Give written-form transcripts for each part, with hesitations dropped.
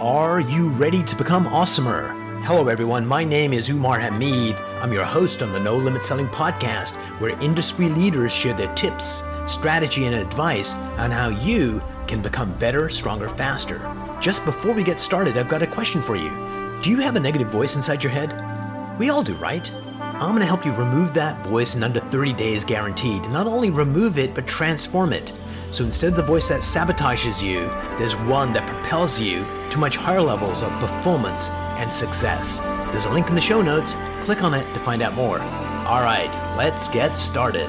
Are you ready to become awesomer? Hello, everyone. My name is Umar Hamid. I'm your host on the No Limit Selling podcast, where industry leaders share their tips, strategy, and advice on how you can become better, stronger, faster. Just before we get started, I've got a question for you. Do you have a negative voice inside your head? We all do, right? I'm going to help you remove that voice in under 30 days guaranteed. Not only remove it, but transform it. So instead of the voice that sabotages you, there's one that propels you to much higher levels of performance and success. There's a link in the show notes. Click on it to find out more. All right, let's get started.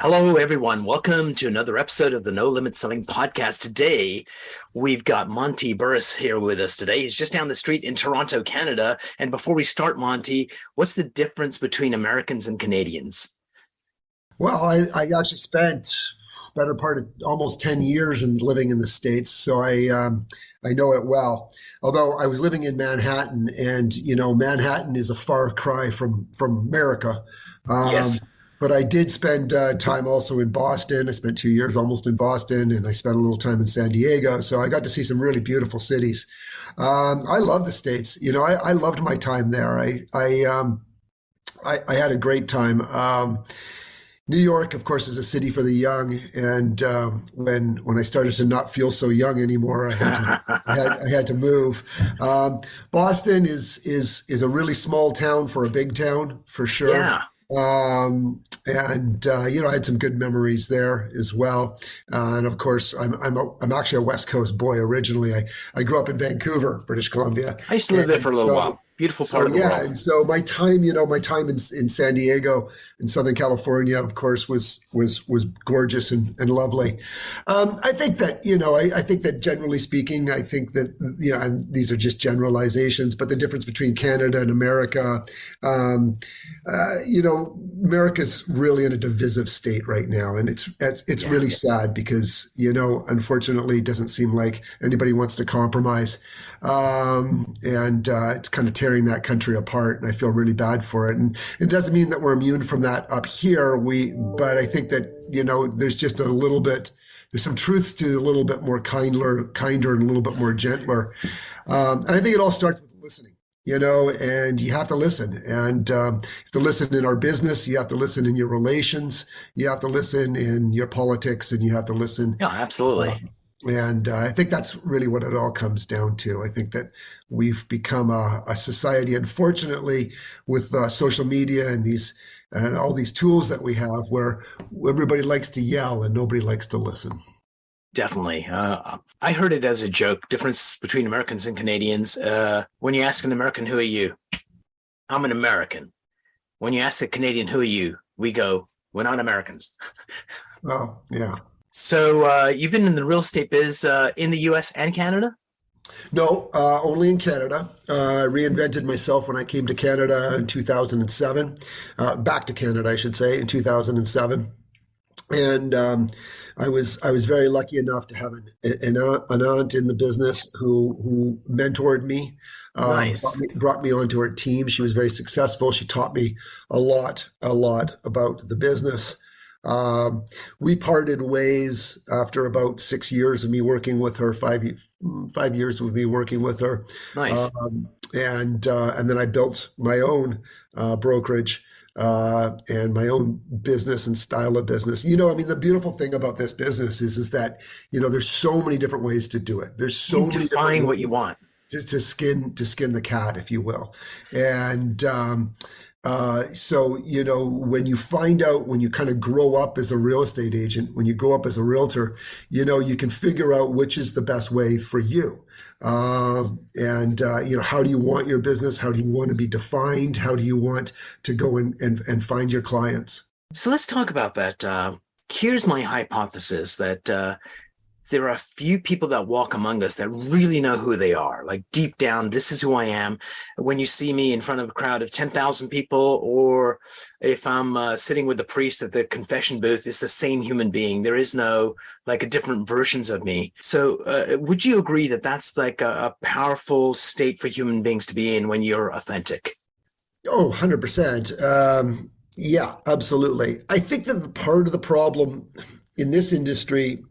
Hello, everyone. Welcome to another episode of the No Limit Selling podcast. Today, we've got Monte Burris here with us today. He's just down the street in Toronto, Canada. And before we start, Monte, what's the difference between Americans and Canadians? Well, I actually spent better part of almost 10 years in living in the States, so I know it well. Although I was living in Manhattan, and Manhattan is a far cry from America. Yes. But I did spend time also in Boston. I spent 2 years almost in Boston, and I spent a little time in San Diego. So I got to see some really beautiful cities. I love the States. I loved my time there. I had a great time. New York, of course, is a city for the young, and when I started to not feel so young anymore, I had to move. Boston is a really small town for a big town, for sure. Yeah. I had some good memories there as well. And of course, I'm actually a West Coast boy originally. I grew up in Vancouver, British Columbia. I used to live there for a little while. Beautiful part of the world. And so my time in San Diego, in Southern California, of course, was gorgeous and lovely. I think that generally speaking, I think that and these are just generalizations, but the difference between Canada and America, America's really in a divisive state right now, and it's really sad because unfortunately, it doesn't seem like anybody wants to compromise, and it's kind of tearing that country apart, and I feel really bad for it. And it doesn't mean that we're immune from that up here. But I think that there's just a little bit. There's some truth to a little bit more kinder, and a little bit more gentler. And I think it all starts with listening. And you have to listen, and you have to listen in our business. You have to listen in your relations. You have to listen in your politics, and you have to listen. Yeah, absolutely. And I think that's really what it all comes down to. I think that we've become a society, unfortunately, with social media and all these tools that we have, where everybody likes to yell and nobody likes to listen. Definitely. I heard it as a joke, difference between Americans and Canadians. When you ask an American, who are you? I'm an American. When you ask a Canadian, who are you? We go, we're not Americans. Oh, yeah. So you've been in the real estate biz in the US and Canada? No, only in Canada. I reinvented myself when I came to Canada in 2007, back to Canada, I should say, in 2007. And I was very lucky enough to have an aunt in the business who mentored me, Nice. brought me onto her team. She was very successful. She taught me a lot about the business. We parted ways after about 6 years of me working with her, 5 years with me working with her. Nice. And then I built my own brokerage and my own business and style of business. The beautiful thing about this business is that, there's so many different ways to do it. There's so many different Define what ways you want. to skin the cat, if you will. And so, when you find out, when you kind of grow up as a real estate agent, when you grow up as a realtor, you can figure out which is the best way for you. And how do you want your business? How do you want to be defined? How do you want to go and find your clients? So let's talk about that. Here's my hypothesis that there are a few people that walk among us that really know who they are. Like deep down, this is who I am. When you see me in front of a crowd of 10,000 people, or if I'm sitting with the priest at the confession booth, it's the same human being. There is no like a different versions of me. So would you agree that that's like a powerful state for human beings to be in when you're authentic? Oh, 100%. Yeah, absolutely. I think that part of the problem in this industry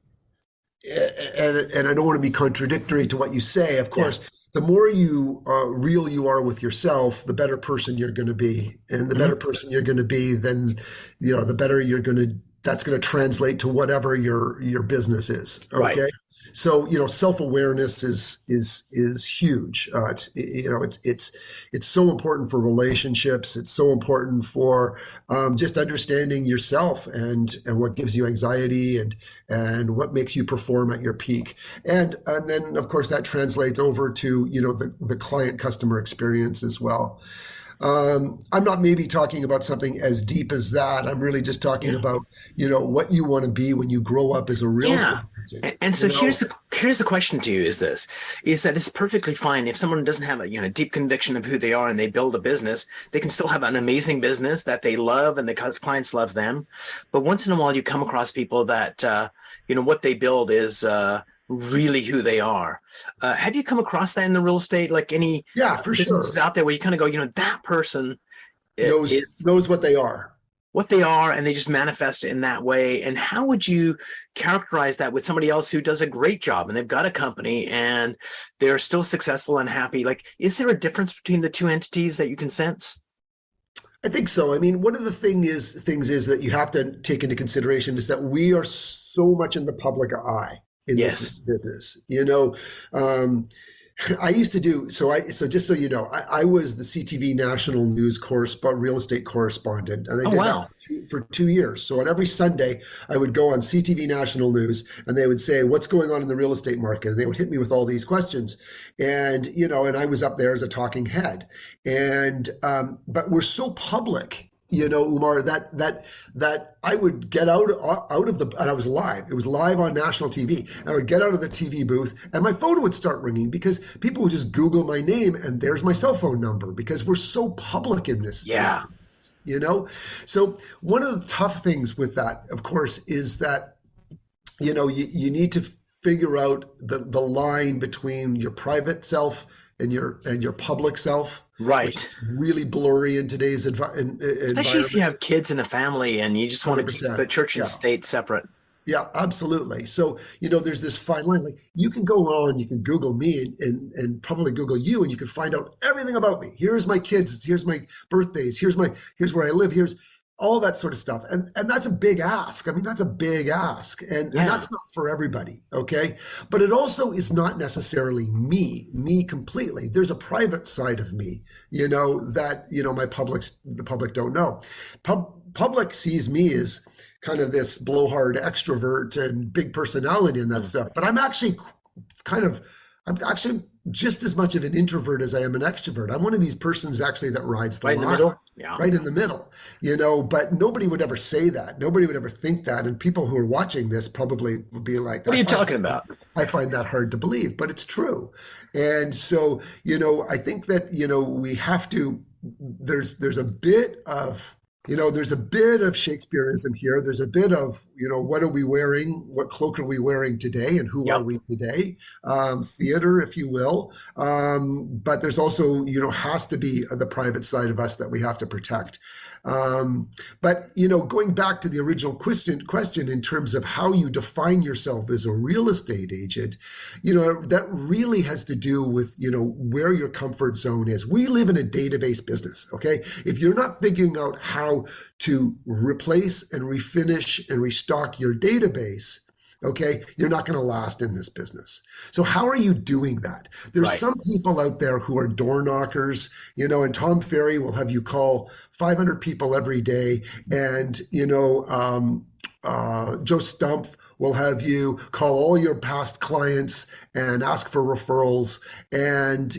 and I don't want to be contradictory to what you say. Of Yeah. course, the more you real you are with yourself, the better person you're going to be, and the better Mhm. person you're going to be, then the better you're going to. That's going to translate to whatever your business is. Right. Okay. So self awareness is huge. It's so important for relationships. It's so important for just understanding yourself and what gives you anxiety and what makes you perform at your peak. And then of course that translates over to the client customer experience as well. I'm not maybe talking about something as deep as that. I'm really just talking Yeah. about what you want to be when you grow up as a real estate Yeah. agent. And so here's the question to you is that it's perfectly fine if someone doesn't have a deep conviction of who they are and they build a business, they can still have an amazing business that they love and the clients love them. But once in a while you come across people that what they build is really who they are. Have you come across that in the real estate, like any Yeah, for businesses sure. out there where you kind of go, that person Knows is knows what they are. what they are and they just manifest it in that way? And how would you characterize that with somebody else who does a great job and they've got a company and they're still successful and happy? Like, is there a difference between the two entities that you can sense? I think so. I mean, one of the things is that you have to take into consideration is that we are so much in the public eye in this Yes. business. I used to do so just so you know, I was the CTV national news real estate correspondent, and I Oh, did that wow. for 2 years. So on every Sunday, I would go on CTV national news, and they would say, "What's going on in the real estate market?" And they would hit me with all these questions, and I was up there as a talking head, and but we're so public. Umar, that I would get out of the, and I was live. It was live on national TV. I would get out of the TV booth, and my phone would start ringing because people would just Google my name, and there's my cell phone number because we're so public in this. Yeah. You know, so one of the tough things with that, of course, is that you need to figure out the line between your private self and your public self, which is Right. really blurry in today's Especially if you environment. have kids and a family and you just want to keep the 100%. church and Yeah. state separate. Yeah, absolutely. So, there's this fine line. Like you can go on, you can Google me and probably Google you, and you can find out everything about me. Here's my kids, here's my birthdays, here's where I live, here's all that sort of stuff. And that's a big ask. I mean, that's a big ask. And Yeah. that's not for everybody, okay? But it also is not necessarily me completely. There's a private side of me, that, the public don't know. Public sees me as kind of this blowhard extrovert and big personality and that Mm. stuff. But kind of, I'm actually just as much of an introvert as I am an extrovert. I'm one of these persons actually that rides the Right in the line, middle. Yeah. right in the middle, but nobody would ever say that. Nobody would ever think that. And people who are watching this probably would be like, What are you talking about? I find that hard to believe, but it's true. And so, I think that, we have to, there's a bit of, there's a bit of Shakespeareism here. There's a bit of, what are we wearing? What cloak are we wearing today? And who are Yep. we today? Theater, if you will. But there's also, has to be the private side of us that we have to protect. But, going back to the original question in terms of how you define yourself as a real estate agent, that really has to do with, where your comfort zone is. We live in a database business, okay? If you're not figuring out how to replace and refinish and restock your database, okay, you're not going to last in this business. So how are you doing that? There's Right. some people out there who are door knockers, and Tom Ferry will have you call 500 people every day, and Joe Stumpf will have you call all your past clients and ask for referrals, and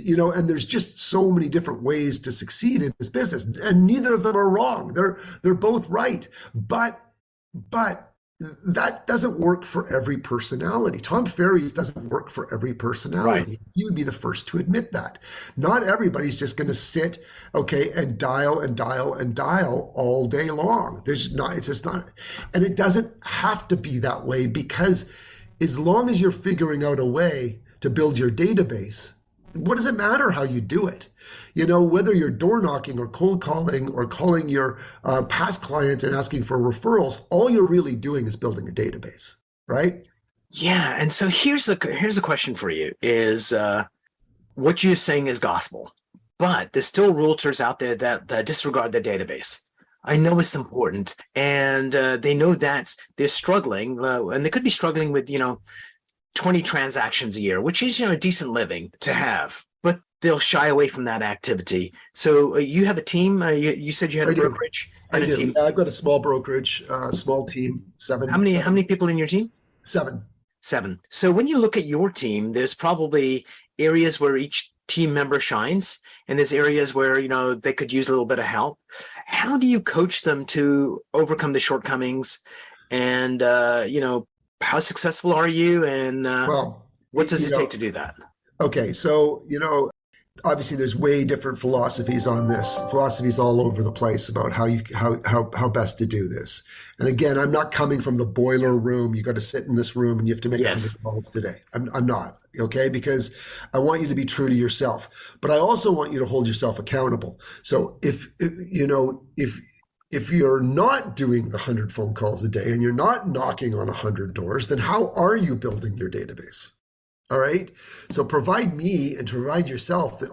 there's just so many different ways to succeed in this business, and neither of them are wrong. They're both right, but that doesn't work for every personality. Tom Ferry's doesn't work for every Right. personality. You would be the first to admit that. Not everybody's just going to sit, okay, and dial and dial and dial all day long. It's just not, and it doesn't have to be that way, because as long as you're figuring out a way to build your database, what does it matter how you do it? Whether you're door knocking or cold calling or calling your past clients and asking for referrals, all you're really doing is building a database, right? Yeah, and so here's a question for you: is what you're saying is gospel, but there's still realtors out there that disregard the database. I know it's important, and they know that they're struggling, and they could be struggling with 20 transactions a year, which is a decent living to have, but they'll shy away from that activity. So you have a team. You said you had a I do. brokerage I and a do. team. Yeah, I've got a small brokerage, small team, How many people in your team? seven. Seven. So when you look at your team, there's probably areas where each team member shines, and there's areas where, they could use a little bit of help. How do you coach them to overcome the shortcomings? And, how successful are you? And Well, what does it take to do that? okay, so obviously there's way different philosophies on this, philosophies all over the place about how best to do this. And again, I'm not coming from the boiler room. You got to sit in this room and you have to make Yes. 100 calls today. I'm not, okay, because I want you to be true to yourself, but I also want you to hold yourself accountable. So if you're not doing the 100 phone calls a day and you're not knocking on 100 doors, then how are you building your database? All right. So provide me and provide yourself the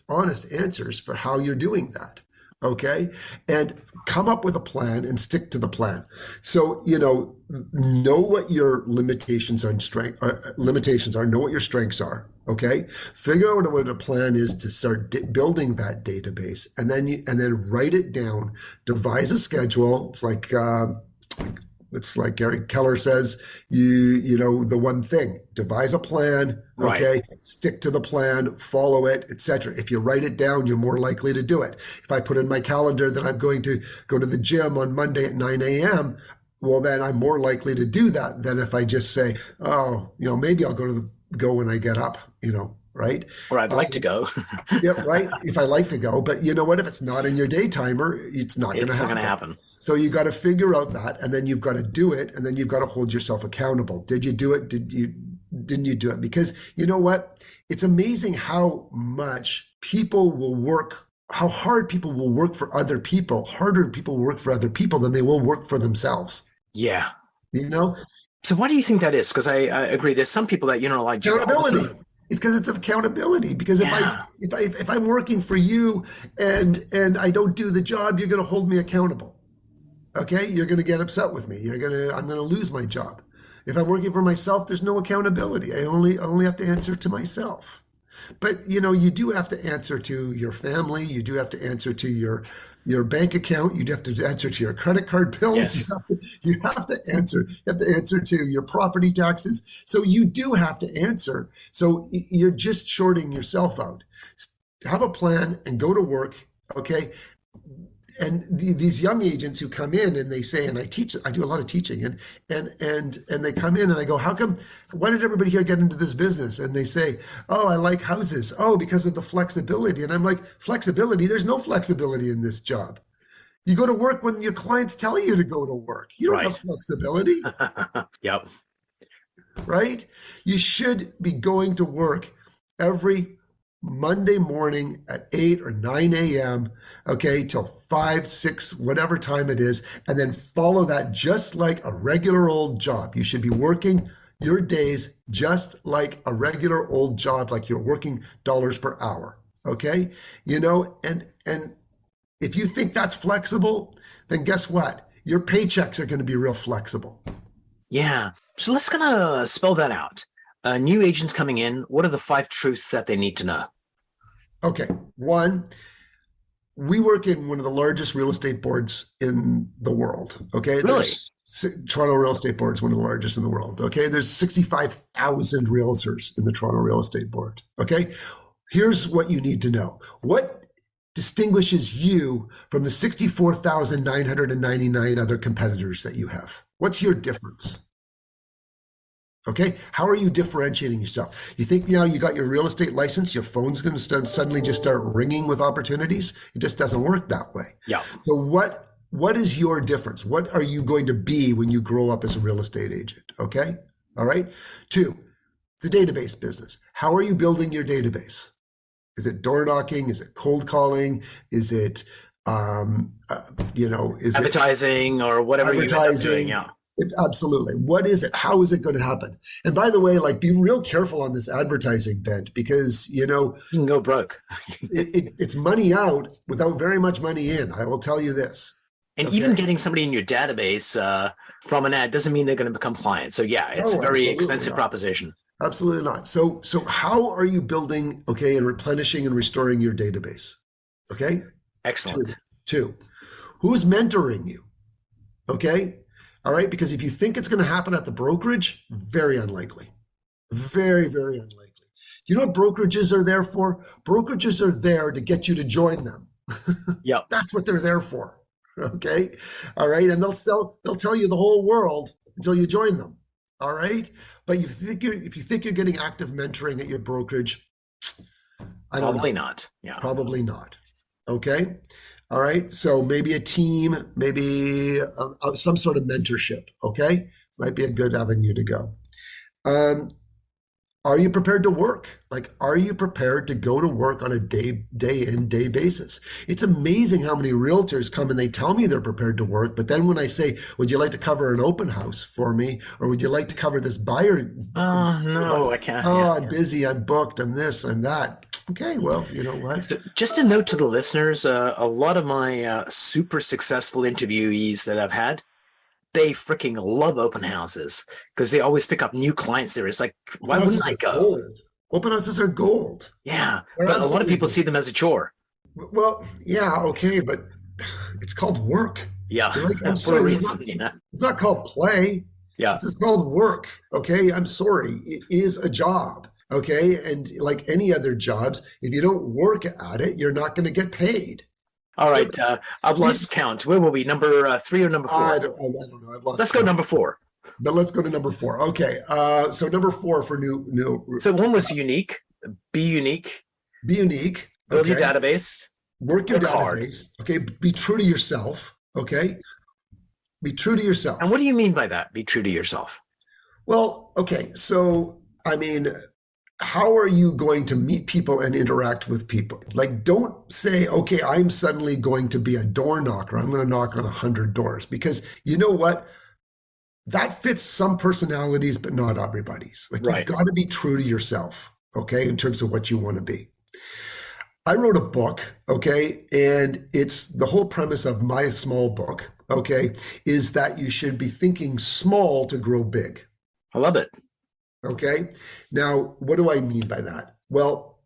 honest answers for how you're doing that. Okay. And come up with a plan and stick to the plan. So, know what your limitations are, know what your strengths are. Okay. Figure out what a plan is to start building that database, and then write it down, devise a schedule. It's like Gary Keller says, the one thing, devise a plan, okay, right. Stick to the plan, follow it, etc. If you write it down, you're more likely to do it. If I put in my calendar that I'm going to go to the gym on Monday at 9 a.m., well, then I'm more likely to do that than if I just say, oh, maybe I'll go when I get up, right? Or I'd like to go. Yeah, right. If I like to go, but you know what? If it's not in your day timer, it's not going to happen. It's not going to happen. So you got to figure out that, and then you've got to do it, and then you've got to hold yourself accountable. Did you do it? Didn't you do it? Because you know what? It's amazing how much people will work, how hard people will work for other people, harder people will work for other people than they will work for themselves. Yeah. So why do you think that is? Because I agree. There's some people that, like just accountability. It's because it's accountability. Because if I'm working for you and I don't do the job, you're going to hold me accountable. Okay, you're going to get upset with me. I'm going to lose my job. If I'm working for myself, there's no accountability. I only have to answer to myself. But you do have to answer to your family. You do have to answer to your bank account. You have to answer to your credit card bills. Yes. You have to answer. You have to answer to your property taxes. So you do have to answer. So you're just shorting yourself out. Have a plan and go to work. Okay. And these young agents who come in and they say, and I do a lot of teaching, and they come in and I go, why did everybody here get into this business? And they say, oh, I like houses. Oh, because of the flexibility. And I'm like, flexibility? There's no flexibility in this job. You go to work when your clients tell you to go to work. You don't have flexibility. Yep. Right? You should be going to work every Monday morning at 8 or 9 a.m., okay, till 5, 6, whatever time it is, and then follow that just like a regular old job. You should be working your days just like a regular old job, like you're working dollars per hour, okay? And if you think that's flexible, then guess what? Your paychecks are going to be real flexible. Yeah. So let's kind of spell that out. New agents coming in, what are the 5 truths that they need to know? Okay. 1, we work in one of the largest real estate boards in the world. Okay. Really? Toronto Real Estate Board is one of the largest in the world. Okay. There's 65,000 realtors in the Toronto Real Estate Board. Okay. Here's what you need to know. What distinguishes you from the 64,999 other competitors that you have? What's your difference? Okay, how are you differentiating yourself? You think you got your real estate license, your phone's going to suddenly just start ringing with opportunities? It just doesn't work that way. Yeah. So what is your difference? What are you going to be when you grow up as a real estate agent? Okay, all right. 2, the database business. How are you building your database? Is it door knocking? Is it cold calling? Is it is advertising or whatever advertising? You end up doing, yeah. Absolutely. What is it? How is it going to happen? And by the way, like, be real careful on this advertising bent, because, You can go broke. it's money out without very much money in. I will tell you this. And Okay. even getting somebody in your database from an ad doesn't mean they're going to become clients. So yeah, it's a No, very absolutely expensive not. proposition. Absolutely not. So how are you building, okay, and replenishing and restoring your database? Okay. Excellent. Two. Who's mentoring you? Okay. All right. Because if you think it's going to happen at the brokerage, very unlikely. Very, very unlikely. Do you know what brokerages are there for? Brokerages are there to get you to join them. Yep. That's what they're there for. Okay. All right. And they'll tell you the whole world until you join them. All right. But if you think you're getting active mentoring at your brokerage, I don't Probably know. not. Yeah. Probably not. Okay. All right. So maybe a team, maybe some sort of mentorship. Okay. Might be a good avenue to go. Are you prepared to work? Like, are you prepared to go to work on a day in, day basis? It's amazing how many realtors come and they tell me they're prepared to work. But then when I say, would you like to cover an open house for me? Or would you like to cover this buyer? Oh, no, I can't. Oh, Yeah. I'm busy. I'm booked. I'm this. I'm that. Okay. Well, you know what? Just a note to the listeners, a lot of my super successful interviewees that I've had, they freaking love open houses because they always pick up new clients there. It's like, why Open wouldn't houses I are go? gold. Open houses are gold. Yeah. They're But a lot of absolutely people gold. see them as a chore. Well, yeah, okay, but it's called work. Yeah. Like, I'm For a sorry, reason. Yeah. it's not called play. Yeah. This is called work. Okay, I'm sorry. It is a job. Okay, and like any other jobs, if you don't work at it, you're not going to get paid. All right. I've lost count. Where were we? Number 3 or number 4? I don't know. I've lost Let's go count. number 4. But let's go to number 4. Okay, so number 4 for new. So one was unique. Be unique. Be unique. Build Okay. your database. Work your Work hard. database. Okay, be true to yourself. Okay, be true to yourself. And what do you mean by that? Be true to yourself. Well, okay, so I mean, how are you going to meet people and interact with people? Like, don't say, okay, I'm suddenly going to be a door knocker. I'm going to knock on 100 doors, because you know what? That fits some personalities, but not everybody's. Like, Right. you've got to be true to yourself, okay, in terms of what you want to be. I wrote a book, okay, and it's the whole premise of my small book, okay, is that you should be thinking small to grow big. I love it. Okay. Now, what do I mean by that? Well,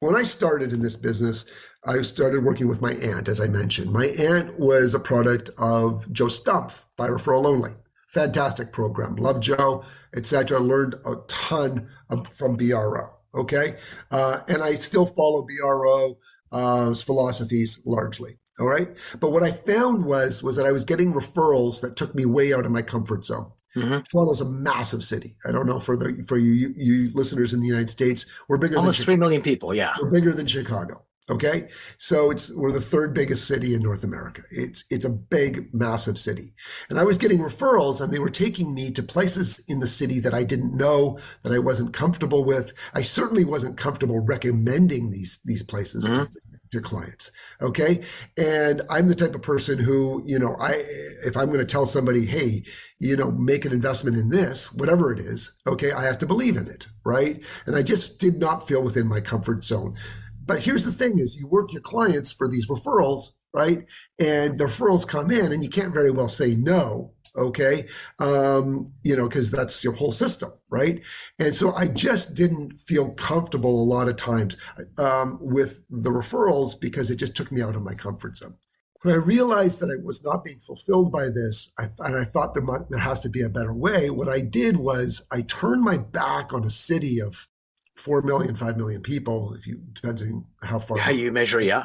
when I started in this business, I started working with my aunt, as I mentioned. My aunt was a product of Joe Stumpf, by referral only. Fantastic program. Love Joe, etc. Learned a ton from BRO. Okay. And I still follow BRO's philosophies largely. All right. But what I found was that I was getting referrals that took me way out of my comfort zone. Mm-hmm. Toronto's a massive city. I don't know for you listeners in the United States, we're bigger Almost than 3 million people. Yeah. we're bigger than Chicago. Okay, so we're the 3rd biggest city in North America. It's a big, massive city, and I was getting referrals, and they were taking me to places in the city that I didn't know, that I wasn't comfortable with. I certainly wasn't comfortable recommending these places to clients. Okay, and I'm the type of person who, if I'm going to tell somebody, hey, make an investment in this, whatever it is, okay, I have to believe in it, right? And I just did not feel within my comfort zone. But here's the thing is, you work your clients for these referrals, right? And the referrals come in and you can't very well say no, okay? Because that's your whole system, right? And so I just didn't feel comfortable a lot of times with the referrals, because it just took me out of my comfort zone. When I realized that I was not being fulfilled by this, and I thought there has to be a better way, what I did was I turned my back on a city of 4 million, 5 million people, depends on how far. How you measure, yeah.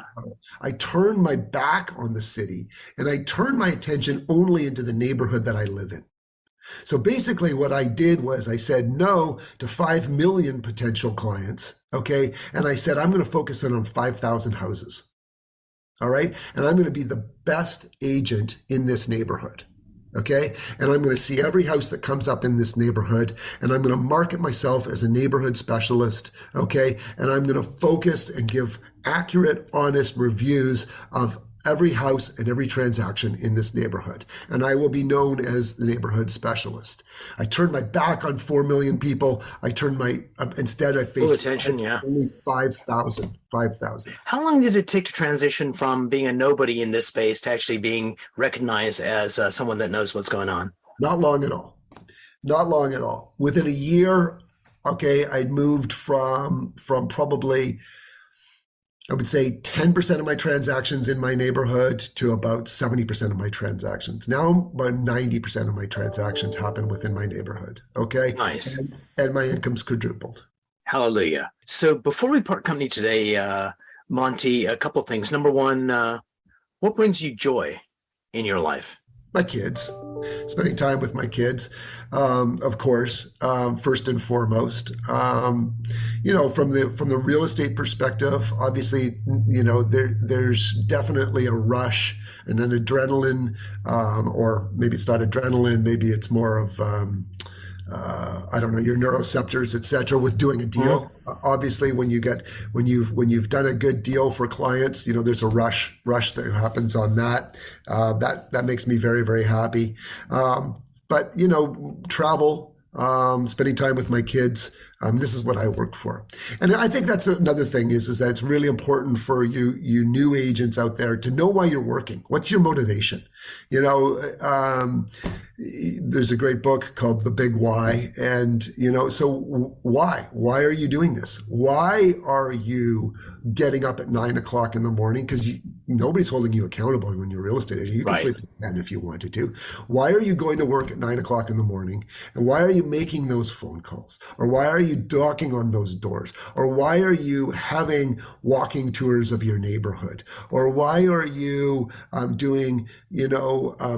I turned my back on the city, and I turned my attention only into the neighborhood that I live in. So basically what I did was I said no to 5 million potential clients, okay? And I said, I'm going to focus in on 5,000 houses, all right? And I'm going to be the best agent in this neighborhood. Okay. And I'm going to see every house that comes up in this neighborhood, and I'm going to market myself as a neighborhood specialist. Okay. And I'm going to focus and give accurate, honest reviews of every house and every transaction in this neighborhood. And I will be known as the neighborhood specialist. I turned my back on 4 million people. Instead I Full faced attention, yeah. only 5,000. How long did it take to transition from being a nobody in this space to actually being recognized as someone that knows what's going on? Not long at all. Not long at all. Within a year, okay, I'd moved from probably, I would say 10% of my transactions in my neighborhood to about 70% of my transactions. Now about 90% of my transactions happen within my neighborhood. Okay. Nice. And my income's quadrupled. Hallelujah. So before we part company today, Monte, a couple of things. Number one, what brings you joy in your life? My kids, spending time with my kids, of course, first and foremost. From the real estate perspective, obviously, there's definitely a rush and an adrenaline, or maybe it's not adrenaline, maybe it's more of your neuroceptors, et cetera, with doing a deal. Obviously, when you've done a good deal for clients, there's a rush that happens on that. That makes me very, very happy. But travel, spending time with my kids, this is what I work for. And I think that's another thing is that it's really important for you new agents out there to know why you're working. What's your motivation? There's a great book called The Big Why. And, so why are you doing this? Why are you getting up at 9 o'clock in the morning? Because nobody's holding you accountable when you're a real estate agent. You can sleep at 10 if you wanted to. Why are you going to work at 9 o'clock in the morning? And why are you making those phone calls? Or why are you knocking on those doors? Or why are you having walking tours of your neighborhood? Or why are you doing,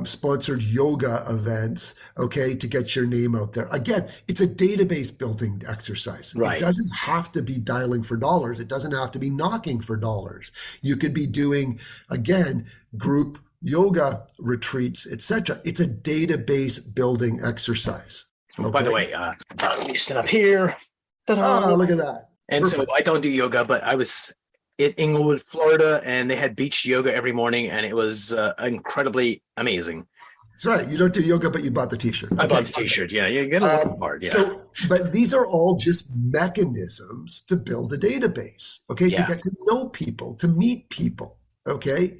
sponsored yoga events, okay, to get your name out there? Again, it's a database building exercise. Right. It doesn't have to be dialing for dollars. It doesn't have to be knocking for dollars. You could be doing, again, group yoga retreats, etc. It's a database building exercise. Okay? By the way, let me stand up here. Ta-da. Oh, look at that. And perfect. So I don't do yoga, but I was in Inglewood, Florida, and they had beach yoga every morning, and it was incredibly amazing. That's right. You don't do yoga, but you bought the t-shirt. I bought the t-shirt. Yeah, you get a little hard. Yeah. But these are all just mechanisms to build a database, okay? Yeah. To get to know people, to meet people, okay?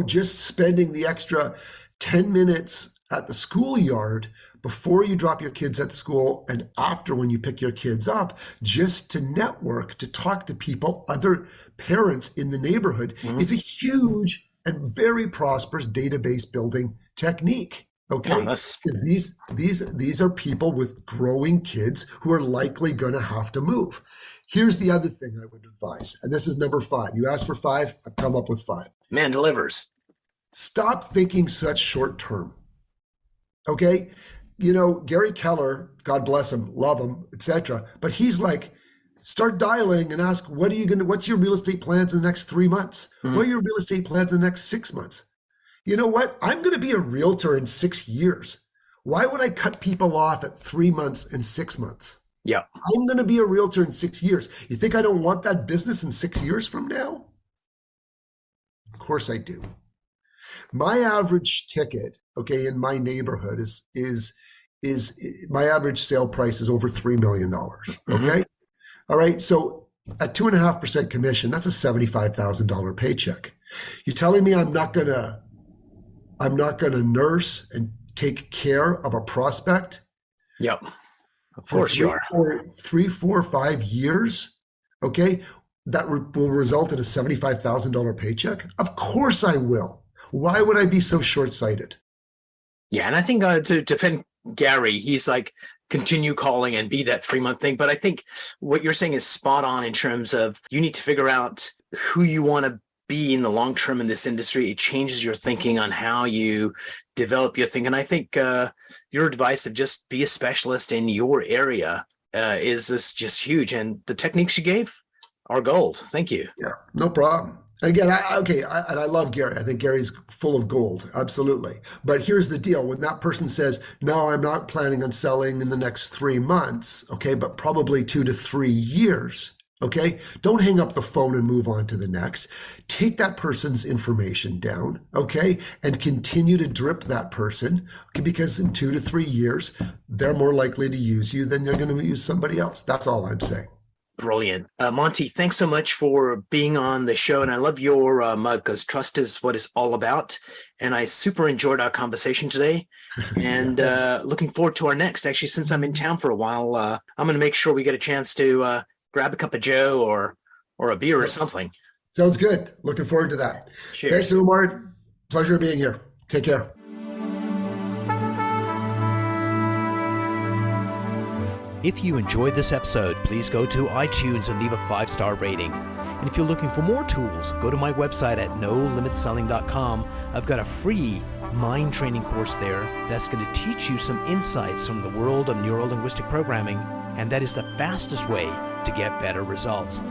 Just spending the extra 10 minutes at the schoolyard before you drop your kids at school and after when you pick your kids up, just to network, to talk to people, other parents in the neighborhood is a huge and very prosperous database building technique. Okay, these are people with growing kids who are likely going to have to move. Here's the other thing I would advise, and this is number 5. You asked for 5, I've come up with 5. Man delivers. Stop thinking such short term. Okay, Gary Keller, God bless him, love him, etc. But he's like, start dialing and ask, what's your real estate plans in the next 3 months? What are your real estate plans in the next 6 months? You know what? I'm going to be a realtor in 6 years. Why would I cut people off at 3 months and 6 months? Yeah. I'm going to be a realtor in 6 years. You think I don't want that business in 6 years from now? Of course I do. My average ticket, okay, in my neighborhood is my average sale price is over $3 million. Okay. All right. So at 2.5% commission, that's a $75,000 paycheck. You're telling me I'm not gonna nurse and take care of a prospect? Yep. Of course you are. 3, 4, 5 years. Okay. That will result in a $75,000 paycheck? Of course I will. Why would I be so short-sighted? Yeah. And I think to defend Gary, he's like, continue calling and be that 3-month thing. But I think what you're saying is spot on in terms of you need to figure out who you want to be in the long term in this industry. It changes your thinking on how you develop your thing. And I think your advice of just be a specialist in your area is just huge. And the techniques you gave are gold. Thank you. Yeah, no problem. Again, I love Gary. I think Gary's full of gold, absolutely. But here's the deal. When that person says, no, I'm not planning on selling in the next 3 months, okay, but probably 2 to 3 years, Okay, don't hang up the phone and move on to the next. Take that person's information down, okay, and continue to drip that person, okay, because in 2 to 3 years, they're more likely to use you than they're going to use somebody else. That's all I'm saying. Brilliant. Monte, thanks so much for being on the show. And I love your mug, because trust is what it's all about. And I super enjoyed our conversation today. And looking forward to our next. Actually, since I'm in town for a while, I'm going to make sure we get a chance to grab a cup of Joe or a beer or something. Sounds good. Looking forward to that. Cheers. Thanks, Umar. Pleasure being here. Take care. If you enjoyed this episode, please go to iTunes and leave a 5-star rating. And if you're looking for more tools, go to my website at nolimitselling.com. I've got a free mind training course there that's going to teach you some insights from the world of neuro-linguistic programming, and that is the fastest way to get better results.